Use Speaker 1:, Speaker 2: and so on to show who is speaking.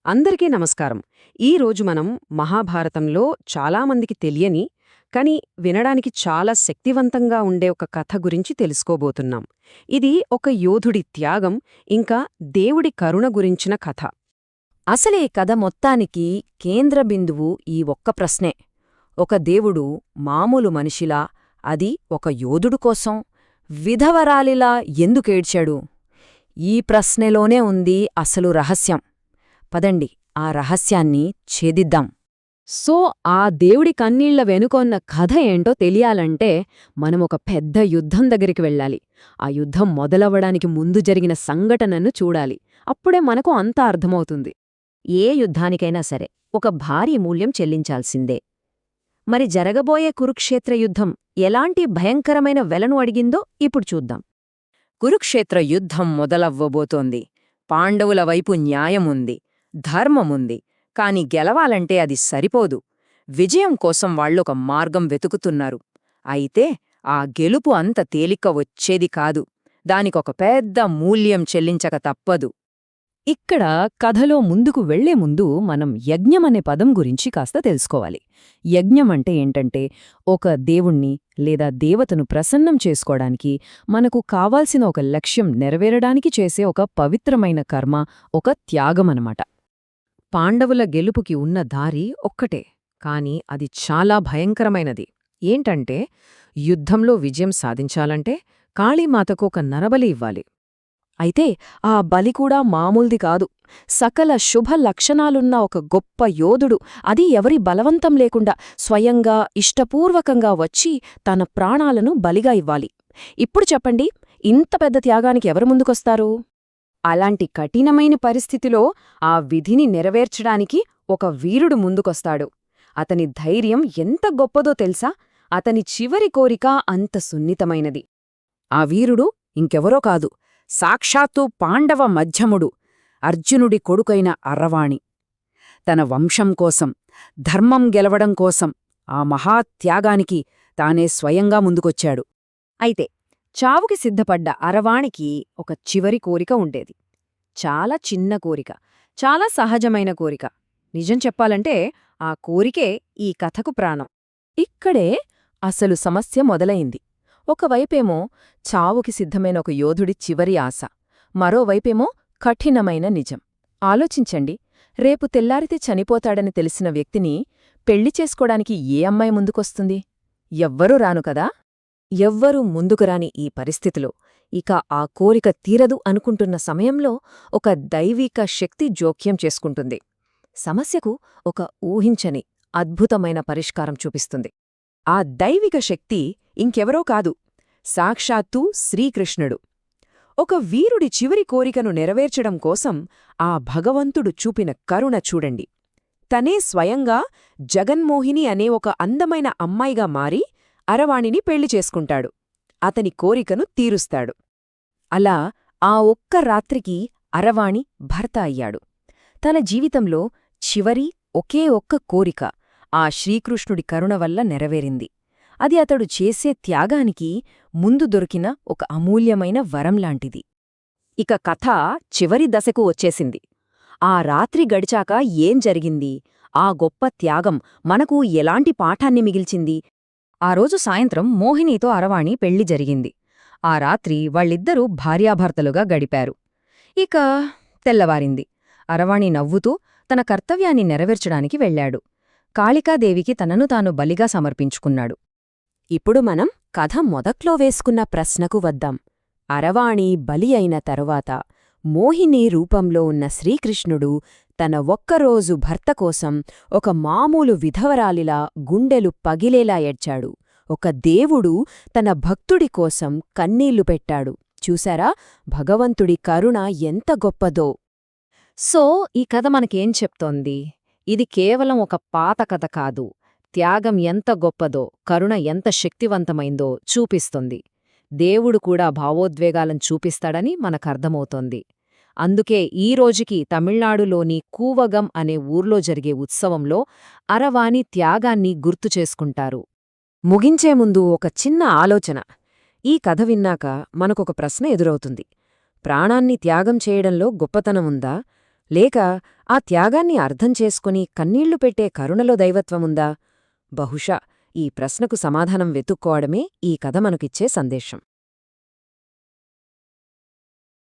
Speaker 1: అందరికీ నమస్కారం. ఈరోజు మనం మహాభారతంలో చాలామందికి తెలియని, కానీ వినడానికి చాలా శక్తివంతంగా ఉండే ఒక కథ గురించి తెలుసుకోబోతున్నాం. ఇది ఒక యోధుడి త్యాగం, ఇంకా దేవుడి కరుణ గురించిన కథ.
Speaker 2: అసలే కథ మొత్తానికి కేంద్ర బిందువు ఈ ఒక్క ప్రశ్నే. ఒక దేవుడు మామూలు మనిషిలా, అది ఒక యోధుడు కోసం, విధవరాలిలా ఎందుకేడ్చాడు? ఈ ప్రశ్నలోనే ఉంది అసలు రహస్యం. పదండి ఆ రహస్యాన్ని ఛేదిద్దాం.
Speaker 1: సో ఆ దేవుడి కన్నీళ్ల వెనుకొన్న కథ ఏంటో తెలియాలంటే మనమొక పెద్ద యుద్ధం దగ్గరికి వెళ్ళాలి. ఆ యుద్ధం మొదలవ్వడానికి ముందు జరిగిన సంఘటనను చూడాలి. అప్పుడే మనకు అంతా అర్థమవుతుంది.
Speaker 2: ఏ యుద్ధానికైనా సరే ఒక భారీ మూల్యం చెల్లించాల్సిందే. మరి జరగబోయే కురుక్షేత్ర యుద్ధం ఎలాంటి భయంకరమైన వెలను అడిగిందో ఇప్పుడు చూద్దాం.
Speaker 3: కురుక్షేత్ర యుద్ధం మొదలవ్వబోతోంది. పాండవుల వైపు న్యాయముంది, ధర్మముంది. కాని గెలవాలంటే అది సరిపోదు. విజయం కోసం వాళ్లొక మార్గం వెతుకుతున్నారు. అయితే ఆ గెలుపు అంత తేలిక వచ్చేది కాదు. దానికొక పెద్ద మూల్యం చెల్లించక తప్పదు.
Speaker 2: ఇక్కడ కథలో ముందుకు వెళ్లే ముందు మనం యజ్ఞమనే పదం గురించి కాస్త తెలుసుకోవాలి. యజ్ఞం అంటే ఏంటంటే, ఒక దేవుణ్ణి లేదా దేవతను ప్రసన్నం చేసుకోవడానికి, మనకు కావాల్సిన ఒక లక్ష్యం నెరవేరడానికి చేసే ఒక పవిత్రమైన కర్మ, ఒక త్యాగమనమాట.
Speaker 1: పాండవుల గెలుపుకి ఉన్న దారి ఒక్కటే, కాని అది చాలా భయంకరమైనది. ఏంటంటే, యుద్ధంలో విజయం సాధించాలంటే కాళీమాతకు ఒక నరబలి ఇవ్వాలి.
Speaker 2: అయితే ఆ బలి కూడా మామూల్ది కాదు. సకల శుభ లక్షణాలున్న ఒక గొప్ప యోధుడు, అది ఎవరి బలవంతం లేకుండా స్వయంగా ఇష్టపూర్వకంగా వచ్చి తన ప్రాణాలను బలిగా ఇవ్వాలి. ఇప్పుడు చెప్పండి, ఇంత పెద్ద త్యాగానికి ఎవరు ముందుకొస్తారు?
Speaker 1: అలాంటి కఠినమైన పరిస్థితిలో ఆ విధిని నెరవేర్చడానికి ఒక వీరుడు ముందుకొస్తాడు. అతని ధైర్యం ఎంత గొప్పదో తెలుసా? అతని చివరి కోరిక అంత సున్నితమైనది.
Speaker 3: ఆ వీరుడు ఇంకెవరో కాదు, సాక్షాత్తు పాండవ మధ్యముడు, అర్జునుడి కొడుకైన అర్రవాణి. తన వంశం కోసం, ధర్మం గెలవడం కోసం ఆ మహాత్యాగానికి తానే స్వయంగా ముందుకొచ్చాడు.
Speaker 1: అయితే చావుకి సిద్ధపడ్డ అరవాణికి ఒక చివరి కోరిక ఉండేది. చాలా చిన్న కోరిక, చాలా సహజమైన కోరిక. నిజం చెప్పాలంటే ఆ కోరికే ఈ కథకు ప్రాణం.
Speaker 2: ఇక్కడే అసలు సమస్య మొదలైంది. ఒకవైపేమో చావుకి సిద్ధమైన ఒక యోధుడి చివరి ఆశ, మరోవైపేమో కఠినమైన నిజం. ఆలోచించండి, రేపు తెల్లారితే చనిపోతాడని తెలిసిన వ్యక్తిని పెళ్లి చేసుకోడానికి ఏ అమ్మాయి ముందుకొస్తుంది? ఎవ్వరూ రాను కదా? ఎవ్వరూ ముందుకురాని ఈ పరిస్థితిలో, ఇక ఆ కోరిక తీరదు అనుకుంటున్న సమయంలో ఒక దైవిక శక్తి జోక్యం చేసుకుంటుంది. సమస్యకు ఒక ఊహించని, అద్భుతమైన పరిష్కారం చూపిస్తుంది.
Speaker 1: ఆ దైవిక శక్తి ఇంకెవరో కాదు, సాక్షాత్తూ శ్రీకృష్ణుడు. ఒక వీరుడి చివరి కోరికను నెరవేర్చడం కోసం ఆ భగవంతుడు చూపిన కరుణ చూడండి. తనే స్వయంగా జగన్మోహిని అనే ఒక అందమైన అమ్మాయిగా మారి అరవాణిని పెళ్లి చేసుకుంటాడు. అతని కోరికను తీరుస్తాడు.
Speaker 2: అలా ఆ ఒక్క రాత్రికి అరవాణి భర్త అయ్యాడు. తన జీవితంలో చివరి ఒకే ఒక్క కోరిక ఆ శ్రీకృష్ణుడి కరుణ వల్ల నెరవేరింది. అది అతడు చేసే త్యాగానికి ముందు దొరికిన ఒక అమూల్యమైన వరంలాంటిది.
Speaker 1: ఇక కథ చివరి దశకు వచ్చేసింది. ఆ రాత్రి గడిచాక ఏం జరిగింది? ఆ గొప్ప త్యాగం మనకు ఎలాంటి పాఠాన్ని మిగిల్చింది?
Speaker 3: ఆ రోజు సాయంత్రం మోహినీతో అరవాణి పెళ్లి జరిగింది. ఆ రాత్రి వాళ్ళిద్దరూ భార్యాభర్తలుగా గడిపారు. ఇక తెల్లవారింది. అరవాణి నవ్వుతూ తన కర్తవ్యాన్ని నెరవేర్చడానికి వెళ్లాడు. కాళికాదేవికి తనను తాను బలిగా సమర్పించుకున్నాడు.
Speaker 2: ఇప్పుడు మనం కథ మొదట్లో వేసుకున్న ప్రశ్నకు వద్దాం. అరవాణి బలి అయిన తరువాత మోహిని రూపంలో ఉన్న శ్రీకృష్ణుడు తన ఒక్కరోజు భర్త కోసం ఒక మామూలు విధవరాలిలా గుండెలు పగిలేలా ఏడ్చాడు. ఒక దేవుడు తన భక్తుడి కోసం కన్నీళ్లు పెట్టాడు. చూశారా, భగవంతుడి కరుణ ఎంత గొప్పదో!
Speaker 1: సో ఈ కథ మనకేం చెప్తోంది? ఇది కేవలం ఒక పాత కథ కాదు, త్యాగం ఎంత గొప్పదో, కరుణ ఎంత శక్తివంతమైందో చూపిస్తుంది. దేవుడు కూడా భావోద్వేగాలను చూపిస్తాడని మనకర్థమవుతోంది. అందుకే ఈ రోజుకి తమిళనాడులోని కూవగం అనే ఊర్లో జరిగే ఉత్సవంలో అరవాణి త్యాగాన్ని గుర్తుచేసుకుంటారు. ముగించే ముందు ఒక చిన్న ఆలోచన. ఈ కథ విన్నాక మనకొక ప్రశ్న ఎదురవుతుంది. ప్రాణాన్ని త్యాగం చేయడంలో గొప్పతనముందా? లేక ఆ త్యాగాన్ని అర్థం చేసుకుని కన్నీళ్లు పెట్టే కరుణలో దైవత్వముందా? బహుశా ఈ ప్రశ్నకు సమాధానం వెతుక్కోవడమే ఈ కథ మనకిచ్చే సందేశం.